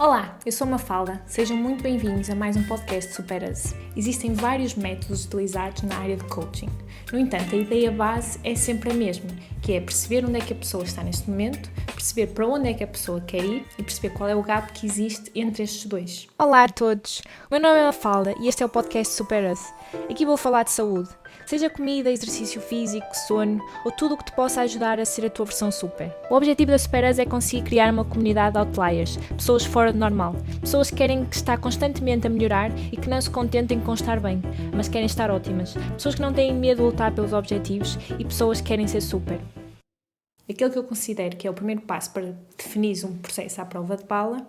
Olá, eu sou Mafalda. Sejam muito bem-vindos a mais um podcast Supera-se. Existem vários métodos utilizados na área de coaching. No entanto, a ideia base é sempre a mesma, que é perceber onde é que a pessoa está neste momento, perceber para onde é que a pessoa quer ir e perceber qual é o gap que existe entre estes dois. Olá a todos, o meu nome é Mafalda e este é o podcast Supera-se. Aqui vou falar de saúde, seja comida, exercício físico, sono ou tudo o que te possa ajudar a ser a tua versão super. O objetivo da Supera-se é conseguir criar uma comunidade de outliers, pessoas fora do normal, pessoas que querem estar constantemente a melhorar e que não se contentem com estar bem, mas querem estar ótimas, pessoas que não têm medo de lutar pelos objetivos e pessoas que querem ser super. Aquilo que eu considero que é o primeiro passo para definir um processo à prova de bala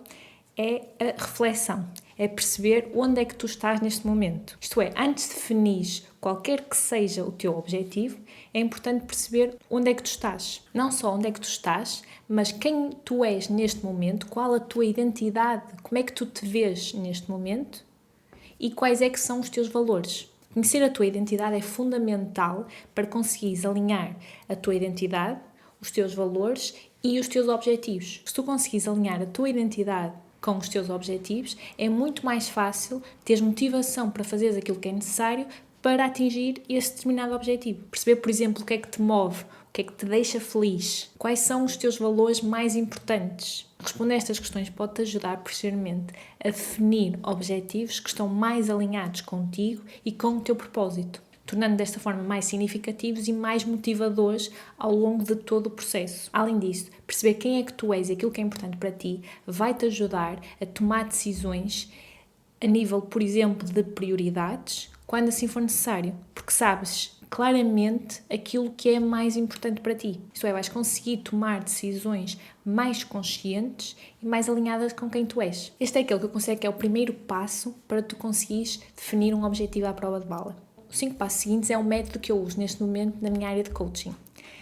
é a reflexão, é perceber onde é que tu estás neste momento. Isto é, antes de definir qualquer que seja o teu objetivo, é importante perceber onde é que tu estás. Não só onde é que tu estás, mas quem tu és neste momento, qual a tua identidade, como é que tu te vês neste momento e quais é que são os teus valores. Conhecer a tua identidade é fundamental para conseguires alinhar a tua identidade, os teus valores e os teus objetivos. Se tu conseguires alinhar a tua identidade com os teus objetivos, é muito mais fácil teres motivação para fazeres aquilo que é necessário para atingir esse determinado objetivo. Perceber, por exemplo, o que é que te move, o que é que te deixa feliz, quais são os teus valores mais importantes. Responder a estas questões pode-te ajudar, posteriormente, a definir objetivos que estão mais alinhados contigo e com o teu propósito, tornando desta forma mais significativos e mais motivadores ao longo de todo o processo. Além disso, perceber quem é que tu és e aquilo que é importante para ti vai-te ajudar a tomar decisões a nível, por exemplo, de prioridades, quando assim for necessário, porque sabes claramente aquilo que é mais importante para ti. Isto é, vais conseguir tomar decisões mais conscientes e mais alinhadas com quem tu és. Este é aquele que eu considero que é o primeiro passo para tu conseguires definir um objetivo à prova de bala. Os 5 passos seguintes é o método que eu uso neste momento na minha área de coaching,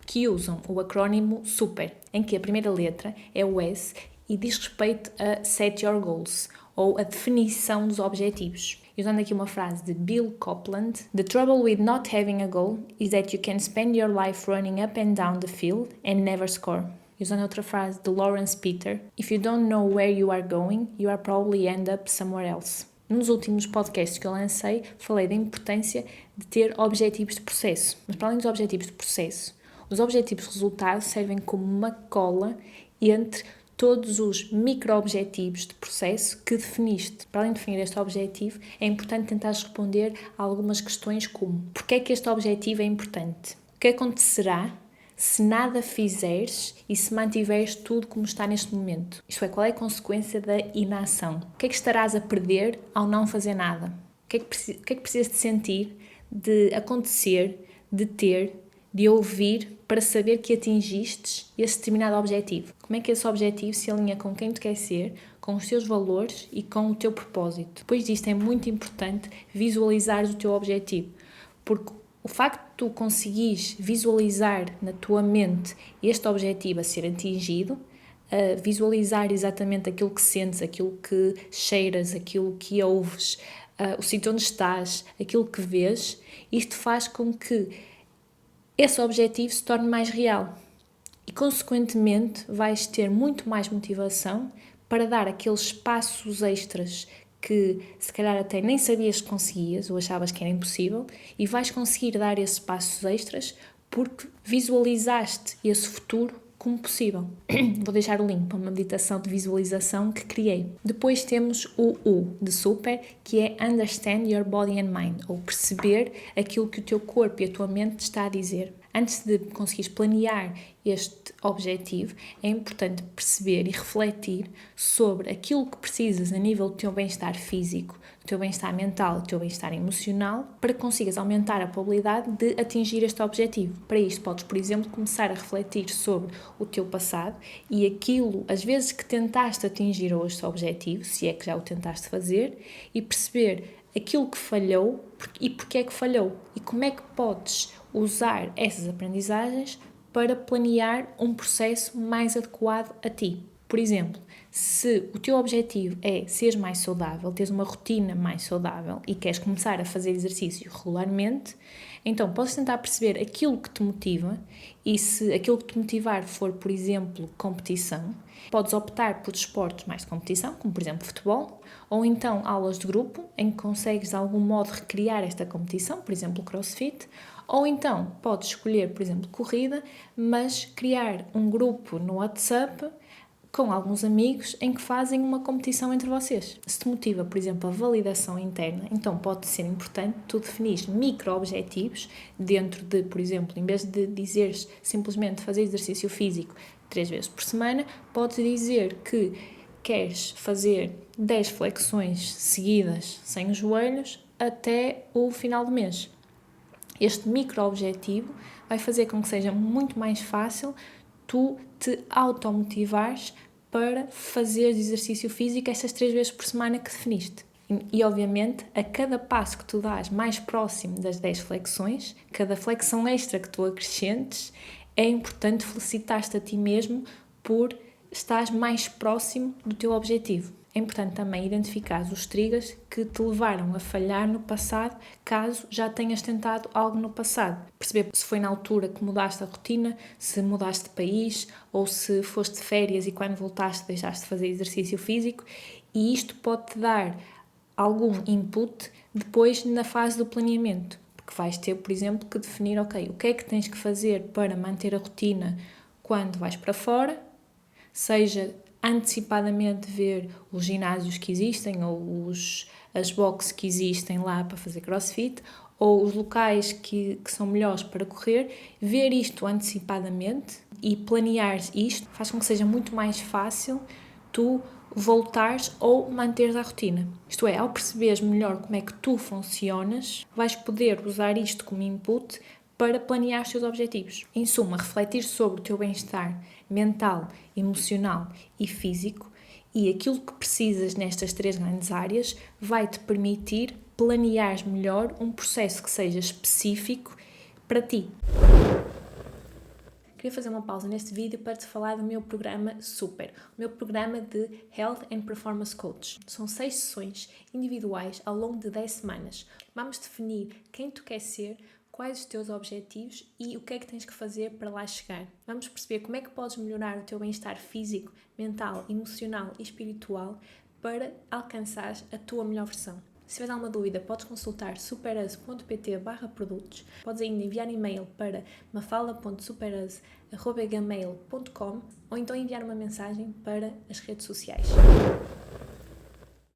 que usam o acrónimo SUPER, em que a primeira letra é o S e diz respeito a Set Your Goals, ou a definição dos objetivos. E usando aqui uma frase de Bill Copeland: "The trouble with not having a goal is that you can spend your life running up and down the field and never score." E usando outra frase de Lawrence Peter: "If you don't know where you are going, you are probably end up somewhere else." Nos últimos podcasts que eu lancei, falei da importância de ter objetivos de processo. Mas para além dos objetivos de processo, os objetivos de resultado servem como uma cola entre todos os micro-objetivos de processo que definiste. Para além de definir este objetivo, é importante tentar responder a algumas questões como: porquê é que este objetivo é importante? O que acontecerá se nada fizeres e se mantiveres tudo como está neste momento? Isto é, qual é a consequência da inação? O que é que estarás a perder ao não fazer nada? O que é que precisas de sentir, de acontecer, de ter, de ouvir para saber que atingiste esse determinado objetivo? Como é que esse objetivo se alinha com quem tu queres ser, com os teus valores e com o teu propósito? Depois disto é muito importante visualizares o teu objetivo, porque o facto de tu conseguires visualizar na tua mente este objetivo a ser atingido, a visualizar exatamente aquilo que sentes, aquilo que cheiras, aquilo que ouves, o sítio onde estás, aquilo que vês, isto faz com que esse objetivo se torne mais real e, consequentemente, vais ter muito mais motivação para dar aqueles passos extras que se calhar até nem sabias que conseguias ou achavas que era impossível, e vais conseguir dar esses passos extras porque visualizaste esse futuro como possível. Vou deixar o link para uma meditação de visualização que criei. Depois temos o U de Super, que é Understand Your Body and Mind, ou perceber aquilo que o teu corpo e a tua mente está a dizer. Antes de conseguires planear este objetivo, é importante perceber e refletir sobre aquilo que precisas a nível do teu bem-estar físico, do teu bem-estar mental, do teu bem-estar emocional, para que consigas aumentar a probabilidade de atingir este objetivo. Para isto, podes, por exemplo, começar a refletir sobre o teu passado e aquilo, às vezes, que tentaste atingir este objetivo, se é que já o tentaste fazer, e perceber aquilo que falhou e porque é que falhou e como é que podes usar essas aprendizagens para planear um processo mais adequado a ti. Por exemplo, se o teu objetivo é seres mais saudável, teres uma rotina mais saudável e queres começar a fazer exercício regularmente, então podes tentar perceber aquilo que te motiva e se aquilo que te motivar for, por exemplo, competição, podes optar por desportos mais de competição, como por exemplo futebol, ou então aulas de grupo, em que consegues de algum modo recriar esta competição, por exemplo crossfit, ou então podes escolher, por exemplo, corrida, mas criar um grupo no WhatsApp com alguns amigos em que fazem uma competição entre vocês. Se te motiva, por exemplo, a validação interna, então pode ser importante tu definires micro-objetivos dentro de, por exemplo, em vez de dizeres simplesmente fazer exercício físico 3 vezes por semana, podes dizer que queres fazer 10 flexões seguidas sem os joelhos até o final do mês. Este micro-objetivo vai fazer com que seja muito mais fácil tu te automotivares para fazer exercício físico estas 3 vezes por semana que definiste. E, obviamente, a cada passo que tu dás mais próximo das 10 flexões, cada flexão extra que tu acrescentes, é importante felicitar-te a ti mesmo por estares mais próximo do teu objetivo. É importante também identificar os triggers que te levaram a falhar no passado, caso já tenhas tentado algo no passado. Perceber se foi na altura que mudaste a rotina, se mudaste de país ou se foste de férias e quando voltaste deixaste de fazer exercício físico, e isto pode-te dar algum input depois na fase do planeamento, porque vais ter, por exemplo, que definir, ok, o que é que tens que fazer para manter a rotina quando vais para fora, seja antecipadamente ver os ginásios que existem ou as boxes que existem lá para fazer crossfit ou os locais que são melhores para correr, ver isto antecipadamente e planear isto faz com que seja muito mais fácil tu voltares ou manteres a rotina. Isto é, ao perceberes melhor como é que tu funcionas, vais poder usar isto como input para planear os teus objetivos. Em suma, refletir sobre o teu bem-estar mental, emocional e físico e aquilo que precisas nestas 3 grandes áreas vai-te permitir planear melhor um processo que seja específico para ti. Queria fazer uma pausa neste vídeo para te falar do meu programa Super, o meu programa de Health and Performance Coach. São 6 sessões individuais ao longo de 10 semanas. Vamos definir quem tu queres ser, quais os teus objetivos e o que é que tens que fazer para lá chegar. Vamos perceber como é que podes melhorar o teu bem-estar físico, mental, emocional e espiritual para alcançares a tua melhor versão. Se tiveres alguma dúvida, podes consultar superas.pt/produtos. Podes ainda enviar e-mail para mafala.superas@gmail.com ou então enviar uma mensagem para as redes sociais.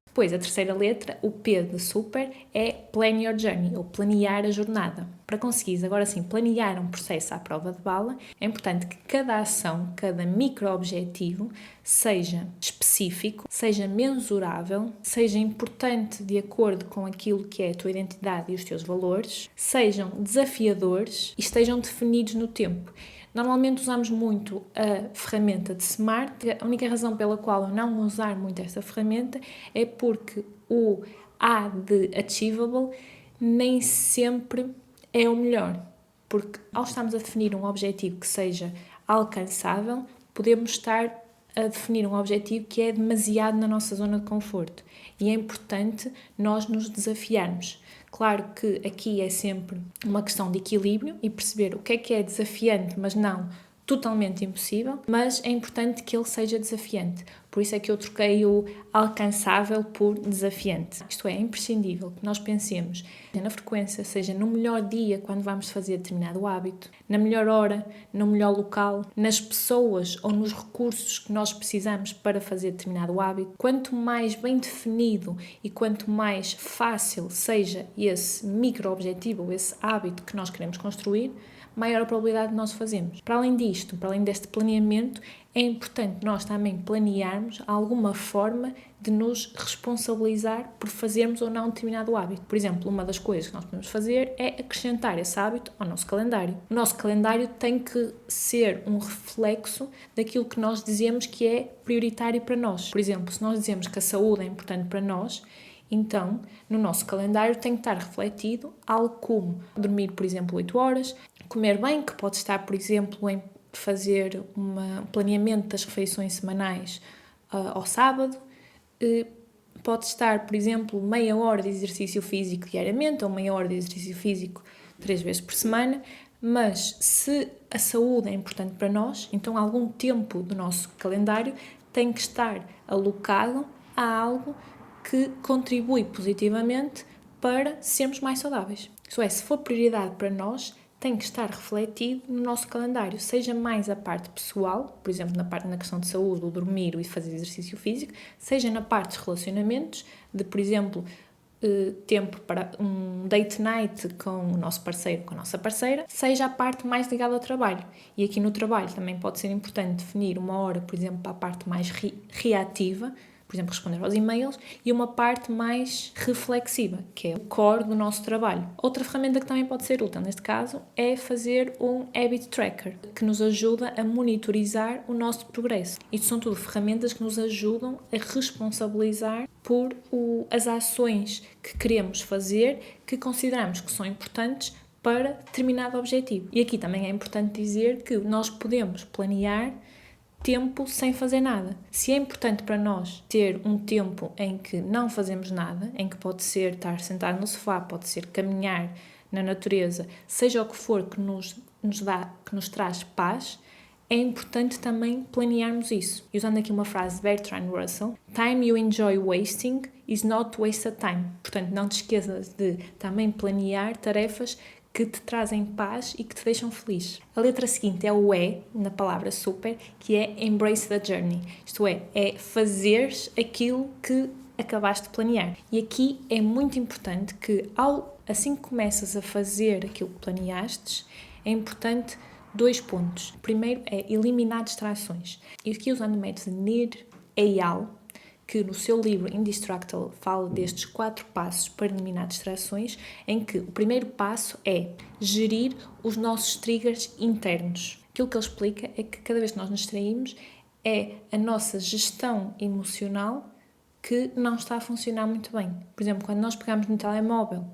Depois, a terceira letra, o P de super, é Plan Your Journey, ou planear a jornada. Para conseguires, agora sim, planear um processo à prova de bala, é importante que cada ação, cada micro-objetivo seja específico, seja mensurável, seja importante de acordo com aquilo que é a tua identidade e os teus valores, sejam desafiadores e estejam definidos no tempo. Normalmente usamos muito a ferramenta de SMART. A única razão pela qual eu não usar muito esta ferramenta é porque o A de Achievable nem sempre é o melhor. Porque ao estarmos a definir um objetivo que seja alcançável, podemos estar a definir um objetivo que é demasiado na nossa zona de conforto. E é importante nós nos desafiarmos. Claro que aqui é sempre uma questão de equilíbrio e perceber o que é desafiante, mas não totalmente impossível, mas é importante que ele seja desafiante. Por isso é que eu troquei o alcançável por desafiante. Isto é imprescindível que nós pensemos na frequência, seja no melhor dia quando vamos fazer determinado hábito, na melhor hora, no melhor local, nas pessoas ou nos recursos que nós precisamos para fazer determinado hábito. Quanto mais bem definido e quanto mais fácil seja esse micro-objetivo, esse hábito que nós queremos construir, maior a probabilidade de nós fazermos. Para além disto, para além deste planeamento, é importante nós também planearmos alguma forma de nos responsabilizar por fazermos ou não um determinado hábito. Por exemplo, uma das coisas que nós podemos fazer é acrescentar esse hábito ao nosso calendário. O nosso calendário tem que ser um reflexo daquilo que nós dizemos que é prioritário para nós. Por exemplo, se nós dizemos que a saúde é importante para nós, então, no nosso calendário tem que estar refletido algo como dormir, por exemplo, 8 horas, comer bem, que pode estar, por exemplo, em fazer um planeamento das refeições semanais ao sábado. Pode estar, por exemplo, meia hora de exercício físico diariamente ou meia hora de exercício físico 3 vezes por semana, mas se a saúde é importante para nós, então algum tempo do nosso calendário tem que estar alocado a algo que contribui positivamente para sermos mais saudáveis. Isso é, se for prioridade para nós, tem que estar refletido no nosso calendário, seja mais a parte pessoal, por exemplo, na questão de saúde, o dormir e fazer exercício físico, seja na parte de relacionamentos, de, por exemplo, tempo para um date night com o nosso parceiro, com a nossa parceira, seja a parte mais ligada ao trabalho. E aqui no trabalho também pode ser importante definir uma hora, por exemplo, para a parte mais reativa, por exemplo, responder aos e-mails, e uma parte mais reflexiva, que é o core do nosso trabalho. Outra ferramenta que também pode ser útil, neste caso, é fazer um habit tracker, que nos ajuda a monitorizar o nosso progresso. Isto são tudo ferramentas que nos ajudam a responsabilizar por as ações que queremos fazer, que consideramos que são importantes para determinado objetivo. E aqui também é importante dizer que nós podemos planear tempo sem fazer nada. Se é importante para nós ter um tempo em que não fazemos nada, em que pode ser estar sentado no sofá, pode ser caminhar na natureza, seja o que for que nos traz paz, é importante também planearmos isso. E usando aqui uma frase de Bertrand Russell, "Time you enjoy wasting is not wasted time." Portanto, não te esqueças de também planear tarefas que te trazem paz e que te deixam feliz. A letra seguinte é o E, na palavra super, que é embrace the journey. Isto é fazeres aquilo que acabaste de planear. E aqui é muito importante que, assim que começas a fazer aquilo que planeastes, é importante 2 pontos. O primeiro é eliminar distrações. E aqui usando o método Nir Eyal, que no seu livro Indistractable fala destes 4 passos para eliminar distrações, em que o primeiro passo é gerir os nossos triggers internos. Aquilo que ele explica é que cada vez que nós nos distraímos é a nossa gestão emocional que não está a funcionar muito bem. Por exemplo, quando nós pegamos no telemóvel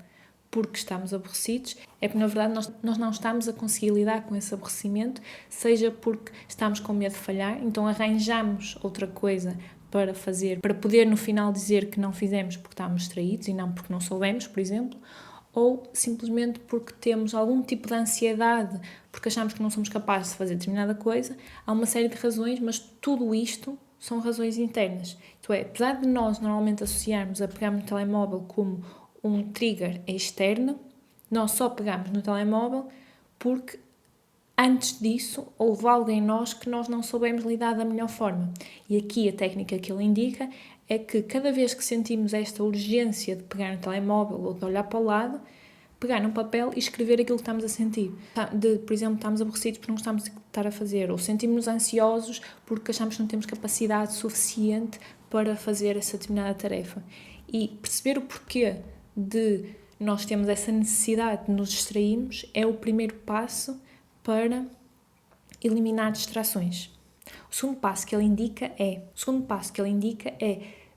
porque estamos aborrecidos, é porque na verdade nós não estamos a conseguir lidar com esse aborrecimento, seja porque estamos com medo de falhar, então arranjamos outra coisa para fazer, para poder no final dizer que não fizemos porque estávamos distraídos e não porque não soubemos, por exemplo, ou simplesmente porque temos algum tipo de ansiedade, porque achamos que não somos capazes de fazer determinada coisa. Há uma série de razões, mas tudo isto são razões internas. Isto é, apesar de nós normalmente associarmos a pegar no telemóvel como um trigger externo, nós só pegamos no telemóvel porque antes disso, houve algo em nós que nós não soubemos lidar da melhor forma. E aqui a técnica que ele indica é que cada vez que sentimos esta urgência de pegar no telemóvel ou de olhar para o lado, pegar num papel e escrever aquilo que estamos a sentir. Por exemplo, estamos aborrecidos porque não estamos a estar a fazer, ou sentimos-nos ansiosos porque achamos que não temos capacidade suficiente para fazer essa determinada tarefa. E perceber o porquê de nós termos essa necessidade de nos distrairmos é o primeiro passo para eliminar distrações. O segundo passo que ele indica é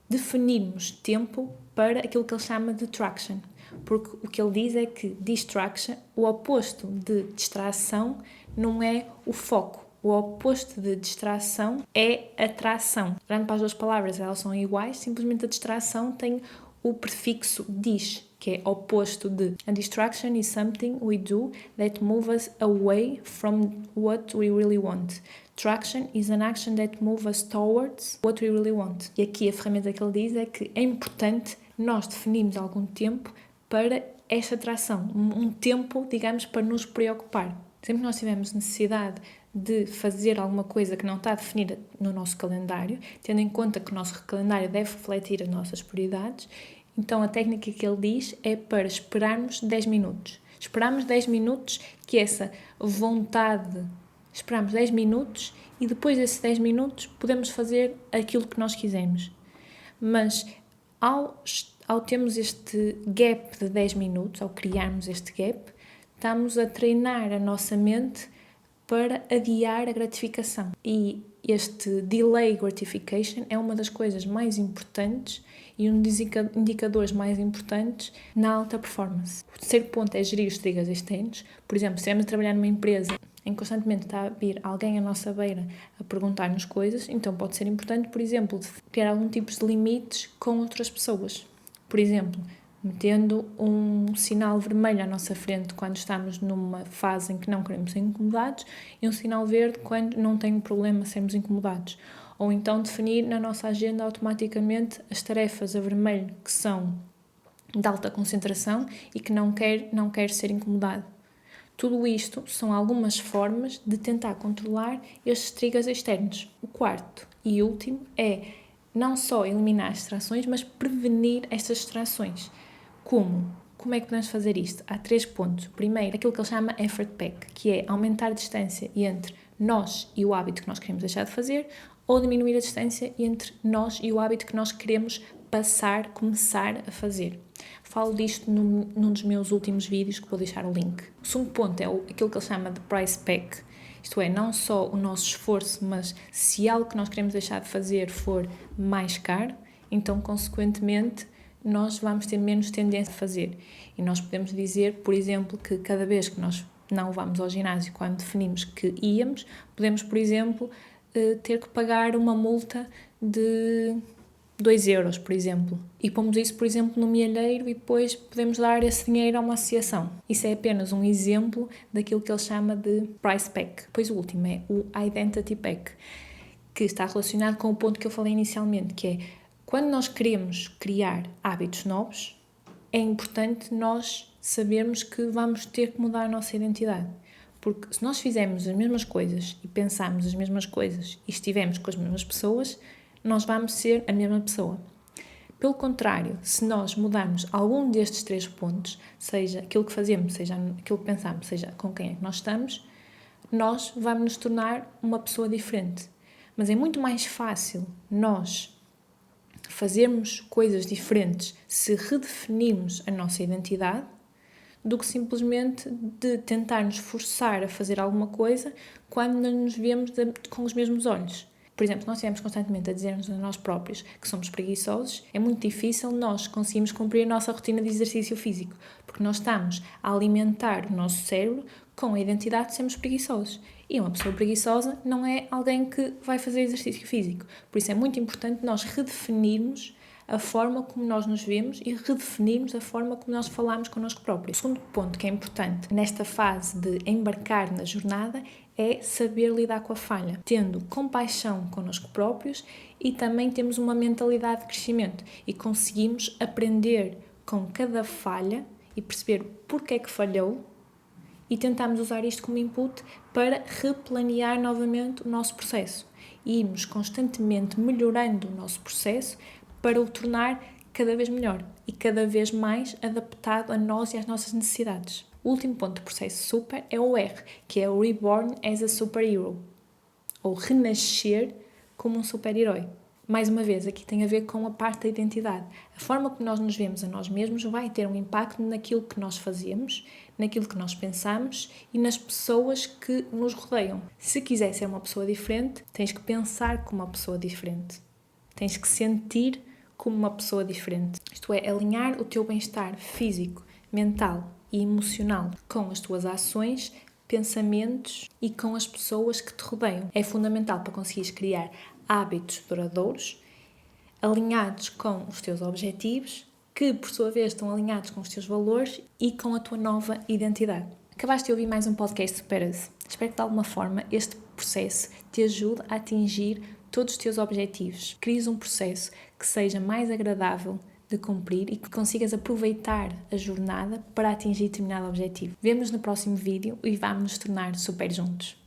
definirmos tempo para aquilo que ele chama de traction. Porque o que ele diz é que distraction, o oposto de distração, não é o foco. O oposto de distração é atração. Olhando para as 2 palavras, elas são iguais, simplesmente a distração tem o prefixo dis, que é oposto de. A distraction is something we do that moves us away from what we really want. Traction is an action that moves us towards what we really want. E aqui a ferramenta que ele diz é que é importante nós definirmos algum tempo para esta atração, um tempo, digamos, para nos preocupar. Sempre que nós tivermos necessidade de fazer alguma coisa que não está definida no nosso calendário, tendo em conta que o nosso calendário deve refletir as nossas prioridades, então a técnica que ele diz é para esperarmos 10 minutos. Esperamos 10 minutos, que essa vontade, esperamos 10 minutos e depois desses 10 minutos podemos fazer aquilo que nós quisermos. Mas ao termos este gap de 10 minutos, ao criarmos este gap, estamos a treinar a nossa mente para adiar a gratificação. E este delay gratification é uma das coisas mais importantes e um dos indicadores mais importantes na alta performance. O terceiro ponto é gerir os triggers externos. Por exemplo, se estivermos a trabalhar numa empresa em que constantemente está a vir alguém à nossa beira a perguntar-nos coisas, então pode ser importante, por exemplo, ter algum tipo de limites com outras pessoas. Por exemplo, metendo um sinal vermelho à nossa frente quando estamos numa fase em que não queremos ser incomodados e um sinal verde quando não tem um problema sermos incomodados. Ou então definir na nossa agenda automaticamente as tarefas a vermelho que são de alta concentração e que não quer ser incomodado. Tudo isto são algumas formas de tentar controlar estes triggers externos. O quarto e último é não só eliminar as distrações, mas prevenir estas distrações. Como? Como é que podemos fazer isto? Há 3 pontos. Primeiro, aquilo que ele chama effort pack, que é aumentar a distância entre nós e o hábito que nós queremos deixar de fazer, ou diminuir a distância entre nós e o hábito que nós queremos começar a fazer. Falo disto num dos meus últimos vídeos, que vou deixar o link. O segundo ponto é aquilo que ele chama de price pack, isto é, não só o nosso esforço, mas se algo que nós queremos deixar de fazer for mais caro, então, consequentemente, nós vamos ter menos tendência a fazer. E nós podemos dizer, por exemplo, que cada vez que nós não vamos ao ginásio, quando definimos que íamos, podemos, por exemplo, ter que pagar uma multa de 2 euros, por exemplo. E pomos isso, por exemplo, no milheiro e depois podemos dar esse dinheiro a uma associação. Isso é apenas um exemplo daquilo que ele chama de price pack. Depois o último é o identity pack, que está relacionado com o ponto que eu falei inicialmente, que é quando nós queremos criar hábitos novos, é importante nós sabermos que vamos ter que mudar a nossa identidade. Porque se nós fizermos as mesmas coisas e pensarmos as mesmas coisas e estivermos com as mesmas pessoas, nós vamos ser a mesma pessoa. Pelo contrário, se nós mudarmos algum destes 3 pontos, seja aquilo que fazemos, seja aquilo que pensamos, seja com quem é que nós estamos, nós vamos nos tornar uma pessoa diferente. Mas é muito mais fácil nós fazermos coisas diferentes se redefinirmos a nossa identidade do que simplesmente de tentar nos forçar a fazer alguma coisa quando não nos vemos com os mesmos olhos. Por exemplo, se nós estivermos constantemente a dizer-nos a nós próprios que somos preguiçosos, é muito difícil nós conseguirmos cumprir a nossa rotina de exercício físico, porque nós estamos a alimentar o nosso cérebro com a identidade de sermos preguiçosos. E uma pessoa preguiçosa não é alguém que vai fazer exercício físico. Por isso é muito importante nós redefinirmos a forma como nós nos vemos e redefinirmos a forma como nós falamos connosco próprios. O segundo ponto que é importante nesta fase de embarcar na jornada é saber lidar com a falha, tendo compaixão connosco próprios e também temos uma mentalidade de crescimento e conseguimos aprender com cada falha e perceber porque é que falhou e tentarmos usar isto como input para replanear novamente o nosso processo e irmos constantemente melhorando o nosso processo para o tornar cada vez melhor e cada vez mais adaptado a nós e às nossas necessidades. O último ponto do processo super é o R, que é o Reborn as a Superhero, ou renascer como um super-herói. Mais uma vez, aqui tem a ver com a parte da identidade. A forma como nós nos vemos a nós mesmos vai ter um impacto naquilo que nós fazemos, naquilo que nós pensamos e nas pessoas que nos rodeiam. Se quiser ser uma pessoa diferente, tens que pensar como uma pessoa diferente. Tens que sentir como uma pessoa diferente. Isto é, alinhar o teu bem-estar físico, mental e emocional com as tuas ações, pensamentos e com as pessoas que te rodeiam. É fundamental para conseguires criar hábitos duradouros, alinhados com os teus objetivos, que por sua vez estão alinhados com os teus valores e com a tua nova identidade. Acabaste de ouvir mais um podcast Supera-se. Espero que de alguma forma este processo te ajude a atingir todos os teus objetivos. Cries um processo que seja mais agradável de cumprir e que consigas aproveitar a jornada para atingir determinado objetivo. Vemo-nos no próximo vídeo e vamos nos tornar super juntos.